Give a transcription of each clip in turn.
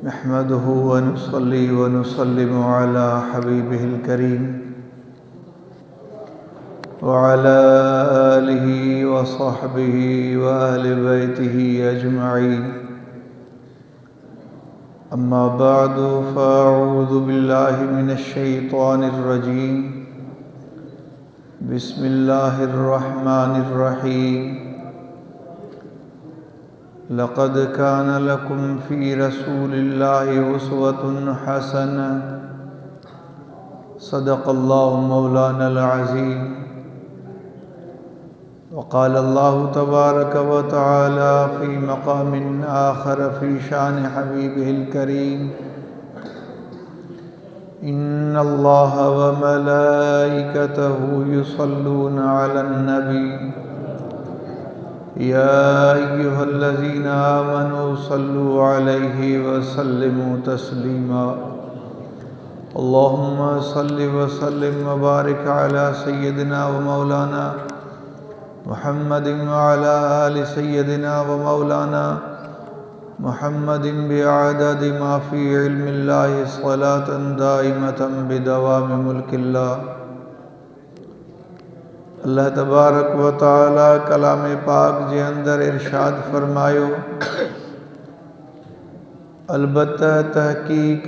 नहमदुहु व नुसल्ली व नुसल्लिमु अला हबीबिहिल करीम व अला आलिहि व सहबिहि व अहलि बैतिहि अजमईन। अम्मा बअदु फ़अऊज़ु बिल्लाहि मिनश शैतानिर रजीम। बिस्मिल्लाहिर रहमानिर रहीम। लक़द कान लकुम फ़ी रसूलिल्लाहि उस्वतुन हसनह। सदक़ल्लाहु मौलानल अज़ीम। वक़ाल अल्लाहु तबारक व तआला फ़ी मक़ामिन आख़र फ़ी शान हबीबिहिल करीम। इन्नल्लाह व मलाइकतहु युसल्लूना अलन नबी। या अय्युहल्लज़ीना आमनू सल्लु अलैहि व सल्लिमू तस्लीमा। अल्लाहुम्मा सल्लि व सल्लिम व बारिक अला सय्यदिना व मौलाना मुहम्मदिन व अला आलि सय्यदिना व मौलाना मुहम्मदिन बिअददि मा फ़ी इल्मिल्लाहि स्वलातन दाइमतन बिदवामि मुल्किल्लाह। अल्लाह तबारक व तआला कलाम पाक जे अंदर इरशाद फरमायो, अलबत्ता तहकीक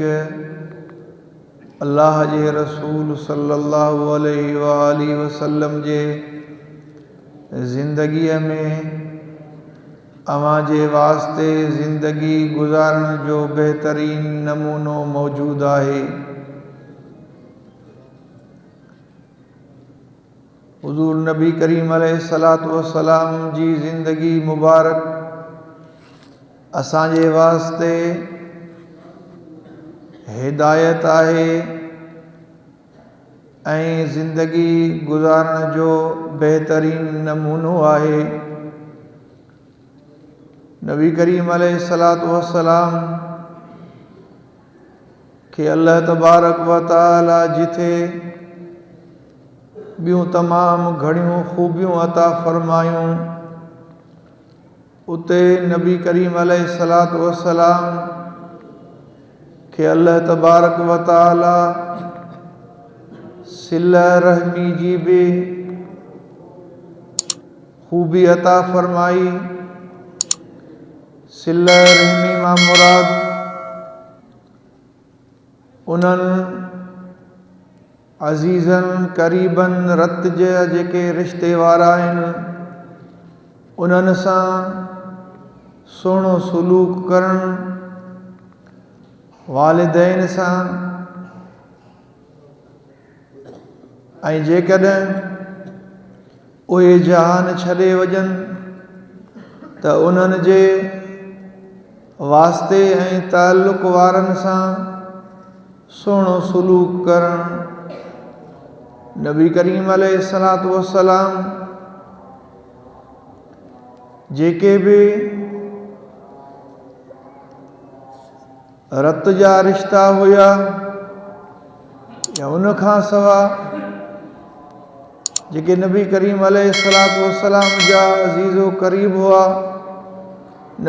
अल्लाह जे रसूल सल्लल्लाहु अलैहि व आलिहि वसल्लम जे ज़िंदगीअ में अवां जे वास्ते ज़िंदगी गुज़ारण जो बेहतरीन नमूनो मौजूद आहे। हुज़ूर नबी करीम अलैहिस्सलातु वस्सलाम जी ज़िंदगी मुबारक असांजे वास्ते हिदायत आहे ऐं ज़िंदगी गुज़ारण जो बेहतरीन नमूनो आहे। नबी करीम अलैहिस्सलातु वस्सलाम के अल्लाह तबारक व तआला जिथे ॿियूं तमामु घणियूं ख़ूबियूं अता फ़रमायूं, उते नबी करीम अलैहिस्सलातु वस्सलाम के अल्लाह तबारक व तआला सिला रहमी जी भी ख़ूबी अता फ़रमाई। सिला रहमी मां मुराद उन्हनि अज़ीज़न क़रीबन रत जे जेके रिश्ते वारा आहिनि उन्हनि सां सुहिणो सलूक करणु, वालिदैन सां, ऐं जेकॾहिं उहे जहान छॾे वञनि त उन्हनि जे वास्ते ऐं ताल्लुक़ वारनि सां सुहिणो सलूक करणु। नबी करीम अलैहिस्सलातु वस्सलाम जेके भी रत जा रिश्ता हुया या उन खां सवा जेके नबी करीम अलैहिस्सलातु वस्सलाम जा अज़ीज़ो क़रीब हुआ,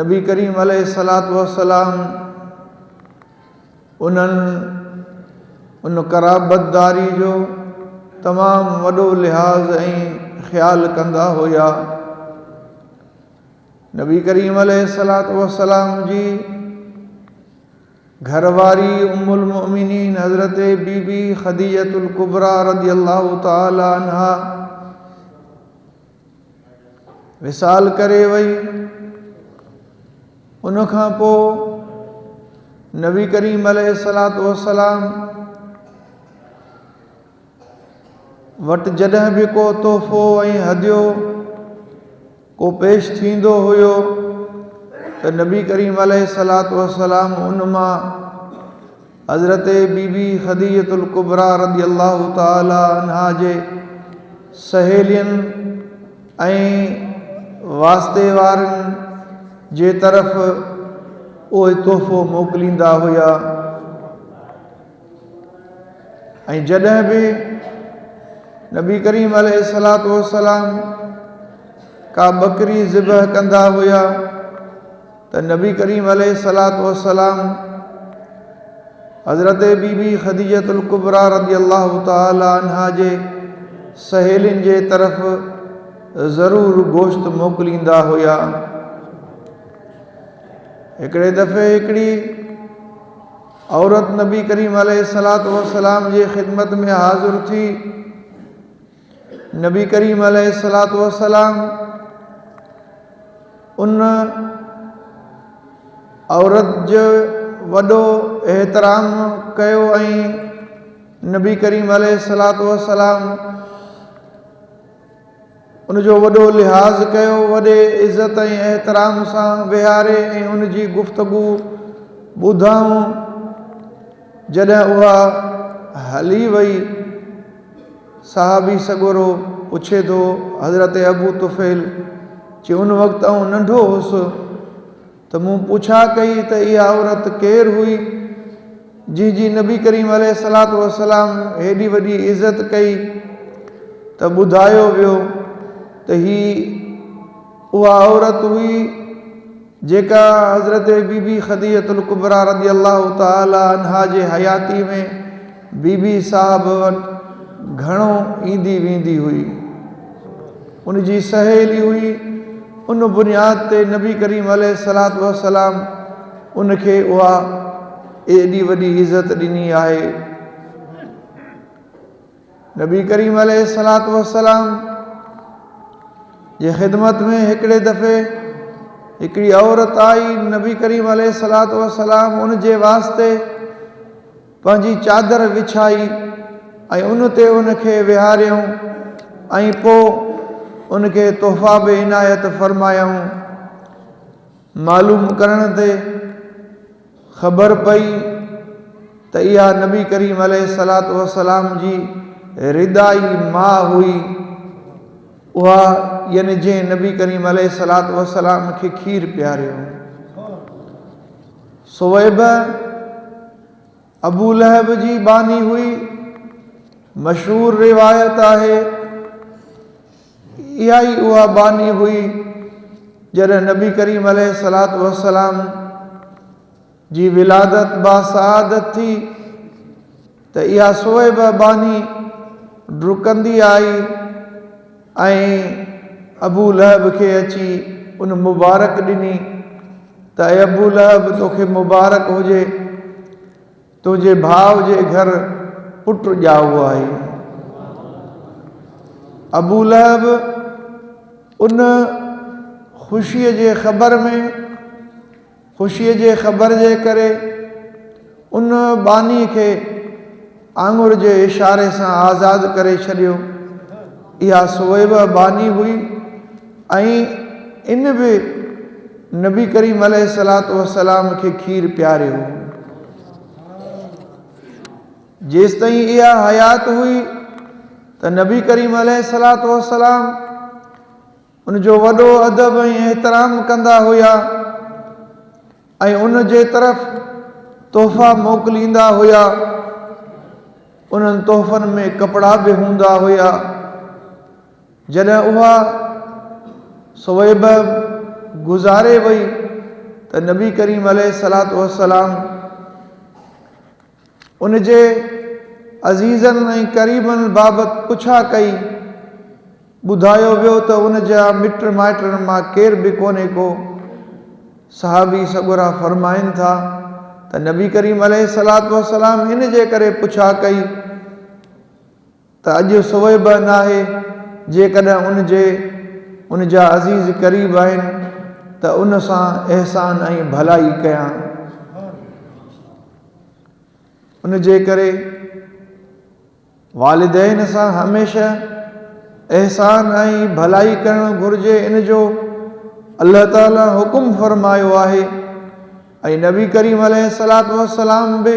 नबी करीम अलैहिस्सलातु वस्सलाम उन्हनि उन क़राबतदारी जो तमामु वॾो लिहाज़ ऐं ख़्यालु कंदा हुया। नबी करीम अलैहिस्सलातु वस्सलाम जी घरवारी उम्मुल मोमिनीन हज़रत बीबी ख़दीजतुल कुबरा रज़ियल्लाहु तआला अन्हा विसाल करे वई। उन खां पोइ नबी करीम अलैहिस्सलातु वस्सलाम वटि जॾहिं बि को तोहफ़ो ऐं हदियो को पेश थींदो हुयो त नबी करीम अलैहिस्सलातु वस्सलाम उन मां हज़रत बीबी ख़दीजतुल कुबरा रज़ियल्लाहु तआला अन्हा जे सहेलियनि ऐं वास्ते वारनि जे तरफ़ उहे तोहफ़ो मोकिलींदा हुया। ऐं जॾहिं बि नबी करीम अलैहिस्सलातु वस्सलाम का बकरी ज़िबह कंदा हुया त नबी करीम अलैहिस्सलातु वस्सलाम हज़रत बीबी ख़दीजतुल कुबरा रज़ियल्लाहु ताला अन्हा जे सहेलियुनि जे तरफ़ ज़रूरु गोश्त मोकिलींदा हुया। हिकिड़े दफ़े हिकिड़ी औरत नबी करीम अलैहिस्सलातु वस्सलाम जे ख़िदमत में हाज़िर थी। नबी करीम अलैहिस्सलातु वस्सलाम उन औरत जो वॾो एहतराम कयो ऐं नबी करीम अलैहिस्सलातु वस्सलाम उनजो वॾो लिहाज़ कयो, वॾे इज़त ऐं एहतराम सां विहारे ऐं उनजी गुफ़्तगू ॿुधाऊं। जॾहिं उहा हली वई, सहाबी सॻोरो पुछे थो हज़रत अबू तुफ़ैल चई उन वक़्तु आउं नंढो हुउसि त मूं पुछा कई त इहा औरत केरु हुई जी नबी करीम अलैहिस्सलातु वस्सलाम हेॾी वॾी इज़त कई, त ॿुधायो वियो त ही उहा औरत हुई जेका हज़रत बीबी ख़दीजतुल कुबरा रज़ियल्लाहु ताला अन्हा जे हयाती में बीबी साहब वटि घणो ईंदी वेंदी हुई, उनजी सहेली हुई। उन बुनियाद ते नबी करीम अलैहिस्सलातु वस्सलाम उनखे उहा एॾी वॾी इज़त ॾिनी आहे। नबी करीम अलैहिस्सलातु वस्सलाम जे ख़िदमत में हिकिड़े दफ़े हिकिड़ी औरत आई। नबी करीम अलैहिस्सलातु वस्सलाम उन जे वास्ते पंहिंजी चादर विछाई ऐं उन ते उनखे विहारियऊं ऐं पोइ उनखे तोहफ़ा बि इनायत फ़रमायऊं। मालूम करण ते ख़बर पई त इहा नबी करीम अलैहिस्सलातु वस्सलाम जी रिदाई माउ हुई, उहा यानी जंहिं नबी करीम अलैहिस्सलातु वस्सलाम खे खीर पियारियो। सुवैब अबू लहब जी बानी हुई। मशहूर रिवायत आहे इहा ई उहा बानी हुई जॾहिं नबी करीम अलैहिस्सलातु वस्सलाम जी विलादत बासआदत थी त इहा सुवैब बानी डुकंदी आई ऐं अबू लहब खे अची उन मुबारक ॾिनी त अबू लहब तोखे मुबारक हुजे, तुंहिंजे भाउ जे घर पुटु ॼाओ आहे। अबू लहब उन ख़ुशीअ जे ख़बर जे करे उन बानी खे आङुर जे इशारे सां आज़ादु करे छॾियो। इहा सुवैब बानी हुई ऐं इन बि नबी करीम अलैहिस्सलातु वस्सलाम खे खीर पियारियो। जेसि ताईं इहा हयात हुई त नबी करीम अलैहिस्सलातु वस्सलाम उनजो वॾो अदब ऐं एहतराम कंदा हुया ऐं उन जे तरफ़ तोहफ़ा मोकिलींदा हुया। उन्हनि तोहफ़नि में कपिड़ा बि हूंदा हुया। जॾहिं उहा सुवैब गुज़ारे वई त नबी करीम अलैहिस्सलातु वस्सलाम उन जे अज़ीज़नि ऐं क़रीबनि बाबति पुछा कई। ॿुधायो वियो त उन जा मिट माइटनि मां केर बि कोन्हे को। सहाबी सॻोरा फ़रमाइनि था त नबी करीम अलैहिस्सलातु वस्सलाम इन जे करे पुछा कई त अॼु सुवैब नाहे, जेकॾहिं उन जा अज़ीज़ क़रीब आहिनि त उन सां अहसान ऐं भलाई कयां। उन जे करे वालिदैन सां हमेशह अहसान ऐं भलाई करणु घुरिजे। इन जो अल्लाह ताला हुकुम फ़रमायो आहे ऐं नबी करीम अलैहिस्सलातु वस्सलाम बि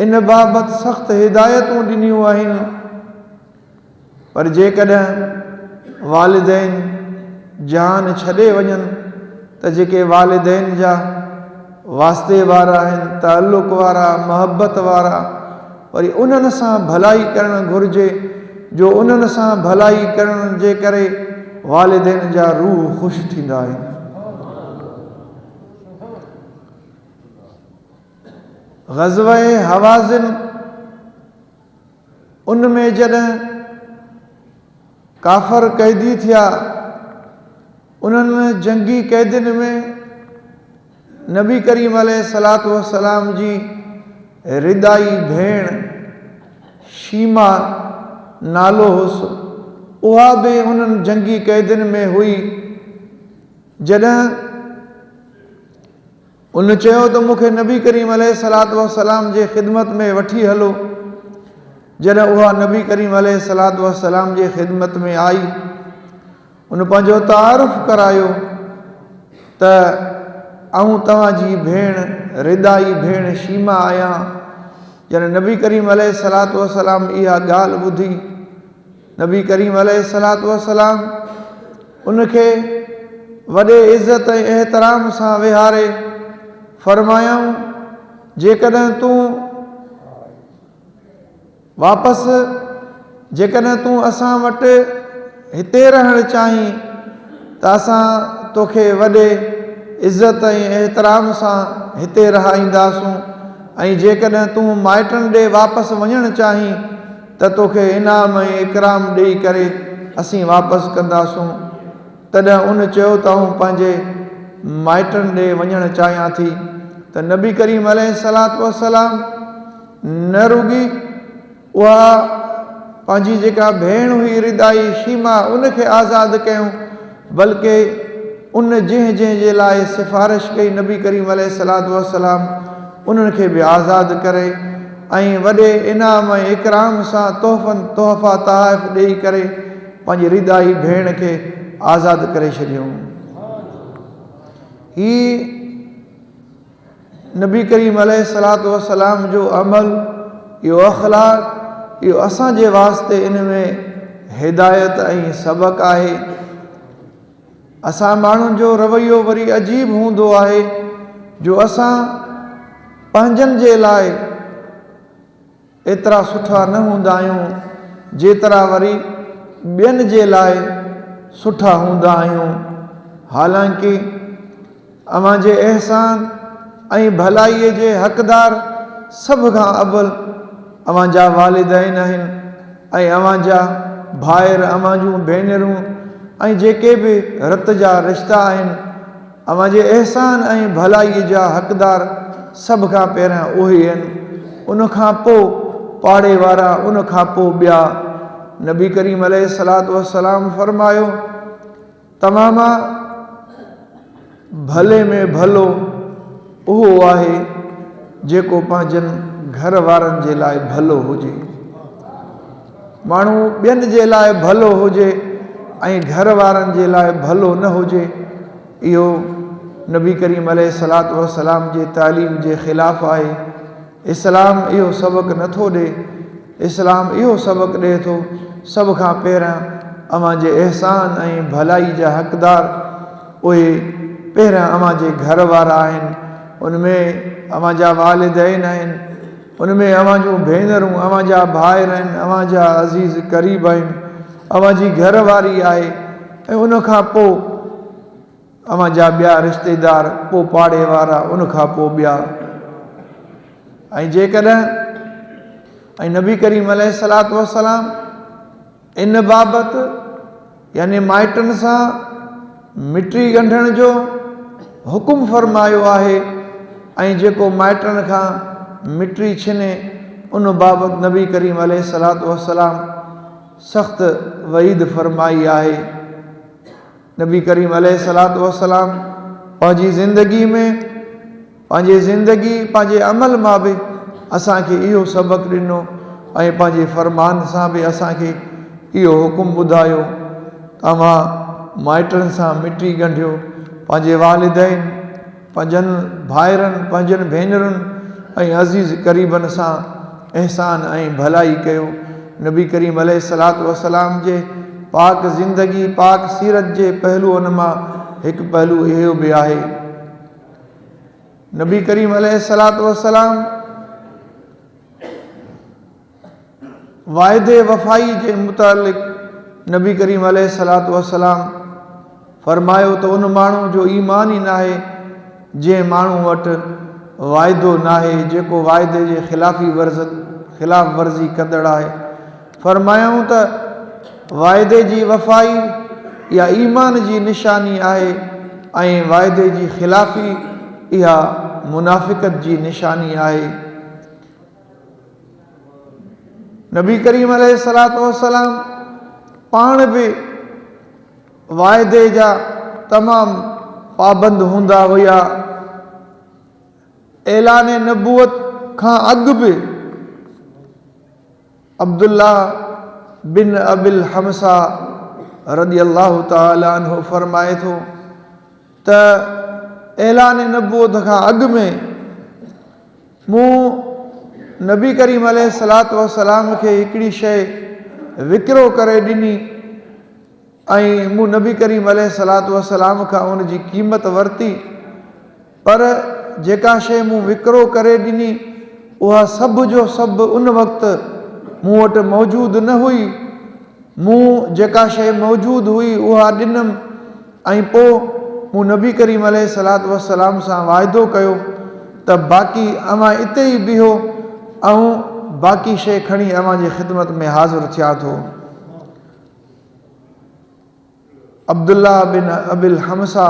इन बाबति सख़्तु हिदायतूं ॾिनियूं आहिनि। पर जेकॾहिं वालिदैन जान छॾे वञनि त जेके वालिदैन जा वास्ते वारा आहिनि, ताल्लुक़ वारा, मोहबत वारा, वरी उन्हनि सां भलाई करणु घुरिजे, जो उन्हनि सां भलाई करण जे करे वालिदैन जा रूह ख़ुशि थींदा आहिनि। ग़ज़वे हवाज़िन उन में जॾहिं काफ़र क़ैदी थिया, उन्हनि जंगी क़ैदिन में नबी करीम अलैहिस्सलातु वस्सलाम जी रिदाई भेण शीमा नालो हुसि, उहा बि उन्हनि जंगी क़ैदिन में हुई। जॾहिं उन चयो त मूंखे नबी करीम अलैहिस्सलातु वस्सलाम जे ख़िदमत में वठी हलो, जॾहिं उहा नबी करीम अलैहिस्सलातु वस्सलाम जे ख़िदमत में आई, उन पंहिंजो तारुफ़ करायो त आऊं तव्हांजी भेण रिदाई भेण शीमा आहियां। जॾहिं नबी करीम अलैहिस्सलातु वस्सलाम इहा ॻाल्हि ॿुधी, नबी करीम अलैहिस्सलातु वस्सलाम उनखे वॾे इज़त ऐं एहतराम सां विहारे फरमायाऊं, जेकॾहिं तूं असां वटि हिते रहणु चाहीं त असां तोखे वॾे इज़त ऐं एहतराम सां हिते रहाईंदासूं, ऐं जेकॾहिं तूं माइटनि ॾे वापसि वञणु चाहीं त तोखे इनाम ऐं इकराम ॾेई करे असीं वापसि कंदासूं। तॾहिं उन चयो त आऊं पंहिंजे माइटनि ॾे वञणु चाहियां थी। त नबी करीम अलैहिस्सलातु वस्सलाम न रुॻी उहा पंहिंजी जेका भेण हुई रिदाई शीमा उनखे आज़ादु कयूं, बल्कि उन जंहिं जे लाइ सिफ़ारिश कई नबी करीम अलैहिस्सलातु वस्सलाम उन्हनि खे बि आज़ादु करे ऐं वॾे इनाम ऐं इकराम सां तोहफ़ा तहाइफ़ ॾेई करे पंहिंजी रिदाई भेण खे आज़ादु करे छॾियऊं। ही नबी करीम अलैहिस्सलातु वस्सलाम जो अमल, इहो अख़लाक़, इहो असांजे वास्ते इन में हिदायत ऐं सबक़ु आहे। असां माण्हुनि जो रवैयो वरी अजीब हूंदो आहे जो असां पंहिंजनि जे लाइ एतिरा सुठा न हूंदा आहियूं जेतिरा वरी ॿियनि जे लाइ सुठा हूंदा आहियूं। हालांकि अव्हां जे अहसान ऐं भलाईअ जे हक़दार सभ खां अव्वल अव्हां जा वालिदैन आहिनि ऐं अव्हां जा भाइर, अव्हां जूं भेनरूं ऐं जेके बि रत जा रिश्ता आहिनि, अव्हां जे अहसान ऐं भलाईअ जा हक़दार सभ खां पहिरियां उहे आहिनि, उन खां पोइ पाड़े वारा, उन खां पोइ ॿिया। नबी करीम अलैहिस्सलातु वस्सलाम फरमायो, तव्हां मां भले में भलो उहो आहे जेको पंहिंजनि घर वारनि जे लाइ भलो हुजे। माण्हू ॿियनि जे लाइ भलो हुजे ऐं घर वारनि जे लाइ भलो न हुजे, इहो नबी करीम अलैहिस्सलातु वस्सलाम जे तालीम जे ख़िलाफ़ु आहे। इस्लाम इहो सबक़ु नथो ॾे। इस्लाम इहो सबक़ु ॾिए थो, सभ खां पहिरियां अव्हां जे अहसान ऐं भलाई जा हक़दार उहे पहिरियां अव्हां जे घर वारा आहिनि, उनमें अव्हां जा वालिदैन आहिनि, उनमें अव्हां जूं भेनरूं, अव्हां जा भाइर आहिनि, अव्हां जा अज़ीज़ क़रीब आहिनि, अव्हां जी घरवारी आहे, ऐं उन खां पोइ अव्हां जा ॿिया रिश्तेदार, पोइ पाड़े वारा, उन खां पोइ ॿिया। ऐं जेकॾहिं नबी करीम अलैहिस्सलातु वस्सलाम इन बाबति यानी माइटनि सां मिटी ॻंढण जो हुकुम फरमायो आहे ऐं जेको माइटनि खां मिटी छिने उन बाबति नबी करीम अलैहिस्सलातु वस्सलाम सख़्तु वईद फरमाई आहे। नबी करीम अलैहिस्सलातु वस्सलाम पंहिंजी ज़िंदगी में, पंहिंजे अमल मां बि असांखे इहो सबक़ु ॾिनो ऐं पंहिंजे फ़रमान सां बि असांखे इहो हुकुम ॿुधायो, तव्हां माइटनि सां मिटी ॻंढियो, पंहिंजे वालिदैन, पंहिंजनि भाइरनि, पंहिंजनि भेनरुनि ऐं अज़ीज़ क़रीबनि सां अहसान ऐं भलाई कयो। नबी करीम अलैहिस्सलातु वस्सलाम जे पाक ज़िंदगी, पाक सीरत जे पहलुअनि मां हिकु पहलू इहो बि आहे। नबी करीम अलैहिस्सलातु वस्सलाम वाइदे वफ़ाई जे मुतालिक़ नबी करीम अलैहिस्सलातु वस्सलाम फरमायो त उन माण्हू जो ईमान ई न आहे जंहिं माण्हू वटि वाइदो नाहे जेको वाइदे जे ख़िलाफ़ वर्ज़ी कंदड़ आहे। फरमायूं त वाइदे जी वफ़ाई इहा ईमान जी निशानी आहे ऐं वाइदे जी ख़िलाफ़ी इहा मुनाफ़िक़त जी निशानी आहे। नबी करीम अलैहिस्सलातु वस्सलाम पाण बि वाइदे जा तमामु पाबंद हूंदा हुया। ऐलान नबूअत खां अॻु बि अब्दुल्लाह बिन अबिल हमसा रज़ियल्लाहु ताला अन्हु फरमाए थो त ऐलान नबूअत खां अॻु में मूं नबी करीम अलैहिस्सलातु वस्सलाम खे हिकिड़ी शइ विकिरो करे ॾिनी ऐं मूं नबी करीम अलैहिस्सलातु वस्सलाम खां उन जी क़ीमत वरिती, पर जेका शइ मूं विकिरो करे ॾिनी उहा सभु जो सभु उन वक़्तु मूं वटि मौजूदु न हुई। मूं जेका शइ मौजूदु हुई उहा ॾिनमि ऐं पोइ मूं नबी करीम अलैहिस्सलातु वस्सलाम सां वाइदो कयो त बाक़ी अवां इते ई बीहो ऐं बाक़ी शइ खणी अवां जी ख़िदमत में हाज़िर थिया थो। अब्दुल्लाह बिन अबिल हमसा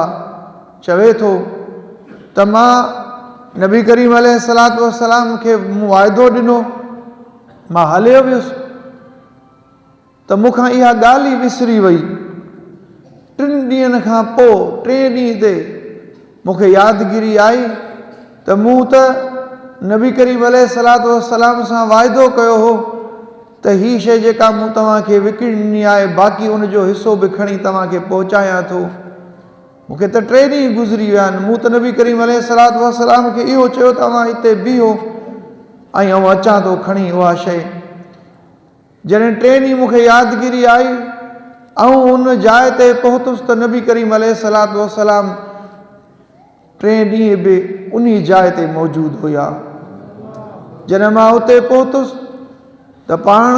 चवे थो त मां नबी करीम अलैहिस्सलातु वस्सलाम खे मूं वाइदो ॾिनो, मां हलियो वियुसि त मूंखां इहा ॻाल्हि ई विसरी वई। 3 ॾींहंनि खां पोइ 3 ॾींहं ते मूंखे यादगिरी आई त मूं त नबी करीम अलैहिस्सलातु वस्सलाम सां वाइदो कयो हो त ही शइ जेका मूं तव्हांखे विकिणणी आहे बाक़ी उन जो हिसो बि खणी तव्हांखे पहुचायां थो। मूंखे त 3 ॾींहं गुज़री विया आहिनि। मूं त नबी करीम अलैहिस्सलातु वस्सलाम खे इहो चयो तव्हां हिते बीहो ऐं आउं अचां थो खणी उहा शइ। जॾहिं 3 ॾींहं मूंखे यादगिरी आई ऐं उन जाइ ते पहुतुसि त नबी करीम अलैहिस्सलातु वस्सलाम 3 ॾींहं बि उन जाइ ते मौजूदु हुया। जॾहिं मां उते पहुतुसि त पाण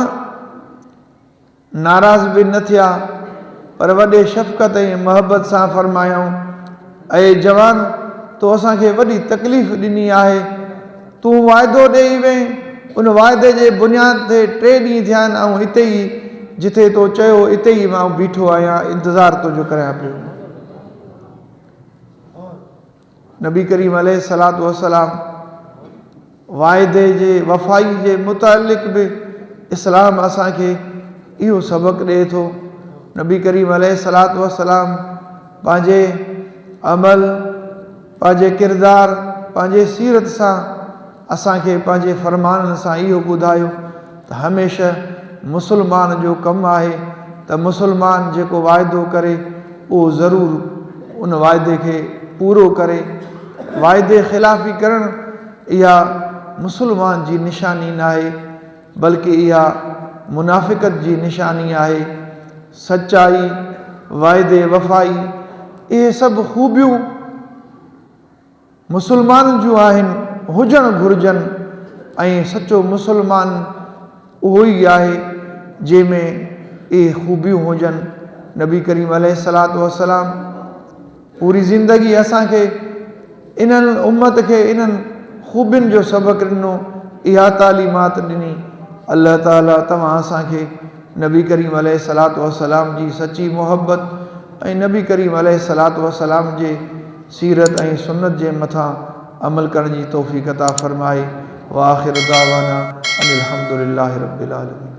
नाराज़ बि न थिया, पर वॾे शफ़क़त ऐं मोहबत सां फरमायूं, अए जवान, तो असांखे वॾी तकलीफ़ ॾिनी आहे। तूं वाइदो ॾेई वई, उन वाइदे जे बुनियाद ते 3 ॾींहं थिया आहिनि ऐं हिते ई जिथे तो चयो इते ई मां बीठो आहियां, इंतज़ारु तुंहिंजो करियां पियो। नबी करीम अलैहिस्सलातु वस्सलाम वाइदे जे वफ़ाई जे मुतालिक़ बि इस्लाम असांखे इहो सबक़ु ॾिए थो। नबी करीम अलैहिस्सलातु वस्सलाम पंहिंजे अमल, पंहिंजे किरदार, पंहिंजे सीरत सां असांखे पंहिंजे फ़रमाननि सां इहो ॿुधायो त हमेशह मुस्लमान जो कमु आहे त मुस्लमान जेको वाइदो करे उहो ज़रूरु उन वाइदे खे पूरो करे। वाइदे ख़िलाफ़ी करणु इहा मुस्लमान जी निशानी न आहे, बल्कि इहा मुनाफ़िक़त जी निशानी आहे। सचाई, वाइदे वफ़ाई, इहे सभु ख़ूबियूं मुस्लमाननि जूं आहिनि, हुजणु घुरिजनि। ऐं सचो मुस्लमान उहो ई आहे जंहिंमें इहे ख़ूबियूं हुजनि। नबी करीम अलैहिस्सलातु वस्सलाम पूरी ज़िंदगी असांखे इन्हनि उम्मत खे इन्हनि ख़ूबियुनि जो सबक़ु ॾिनो, इहा तालीमात ॾिनी। अल्लाह ताला तव्हां असांखे नबी करीम अलैहिस्सलातु वस्सलाम जी सची मोहब्बत ऐं नबी करीम अलैहिस्सलातु वस्सलाम जे सीरत ऐं सुन्नत जे मथां अमल करण जी तौफ़ीक़ अता फ़रमाए। व आख़िर दावाना अनिल हम्दुलिल्लाहि रब्बिल आलमीन।